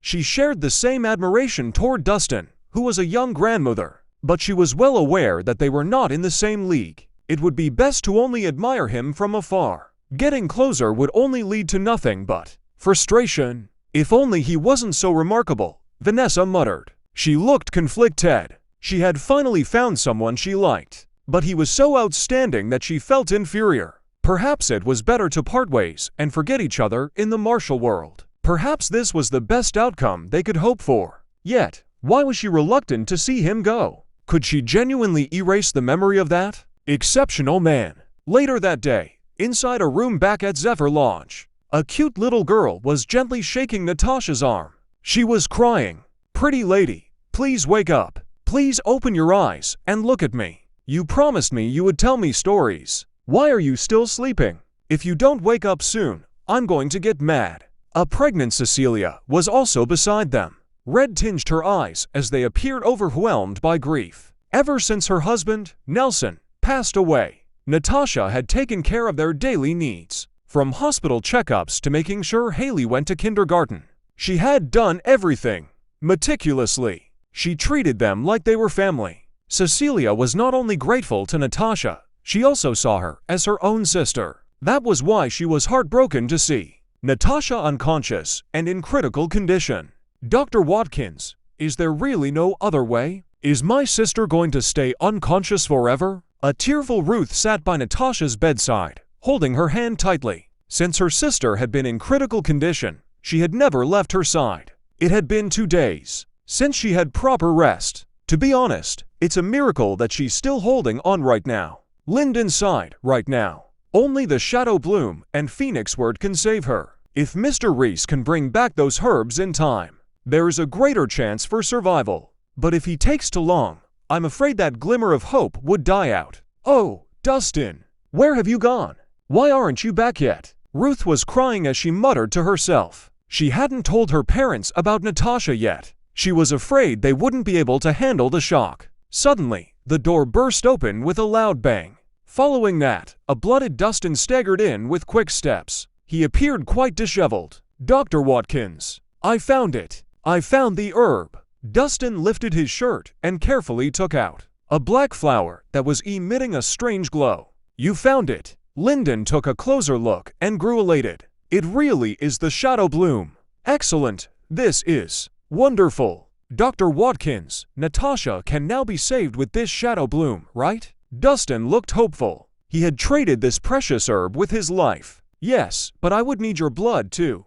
She shared the same admiration toward Dustin, who was a young grandmother, but she was well aware that they were not in the same league. It would be best to only admire him from afar. Getting closer would only lead to nothing but frustration. If only he wasn't so remarkable, Vanessa muttered. She looked conflicted. She had finally found someone she liked, but he was so outstanding that she felt inferior. Perhaps it was better to part ways and forget each other in the martial world. Perhaps this was the best outcome they could hope for. Yet, why was she reluctant to see him go? Could she genuinely erase the memory of that exceptional man? Later that day, inside a room back at Zephyr Lodge, a cute little girl was gently shaking Natasha's arm. She was crying. "Pretty lady, please wake up. Please open your eyes and look at me. You promised me you would tell me stories. Why are you still sleeping? If you don't wake up soon, I'm going to get mad." A pregnant Cecilia was also beside them. Red tinged her eyes as they appeared overwhelmed by grief. Ever since her husband, Nelson, passed away, Natasha had taken care of their daily needs, from hospital checkups to making sure Haley went to kindergarten. She had done everything meticulously. She treated them like they were family. Cecilia was not only grateful to Natasha, she also saw her as her own sister. That was why she was heartbroken to see Natasha unconscious and in critical condition. "Dr. Watkins, is there really no other way? Is my sister going to stay unconscious forever?" A tearful Ruth sat by Natasha's bedside, holding her hand tightly. Since her sister had been in critical condition, she had never left her side. It had been 2 days since she had proper rest. To be honest, it's a miracle that she's still holding on right now. Lyndon sighed. Right now, only the Shadow Bloom and Phoenix Word can save her. If Mr. Reese can bring back those herbs in time, there is a greater chance for survival. But if he takes too long, I'm afraid that glimmer of hope would die out. "Oh, Dustin, where have you gone? Why aren't you back yet?" Ruth was crying as she muttered to herself. She hadn't told her parents about Natasha yet. She was afraid they wouldn't be able to handle the shock. Suddenly, the door burst open with a loud bang. Following that, a blooded Dustin staggered in with quick steps. He appeared quite disheveled. "Dr. Watkins, I found it. I found the herb." Dustin lifted his shirt and carefully took out a black flower that was emitting a strange glow. "You found it." Lyndon took a closer look and grew elated. "It really is the Shadow Bloom. Excellent. This is wonderful. Dr. Watkins, Natasha can now be saved with this Shadow Bloom, right?" Dustin looked hopeful. He had traded this precious herb with his life. "Yes, but I would need your blood too."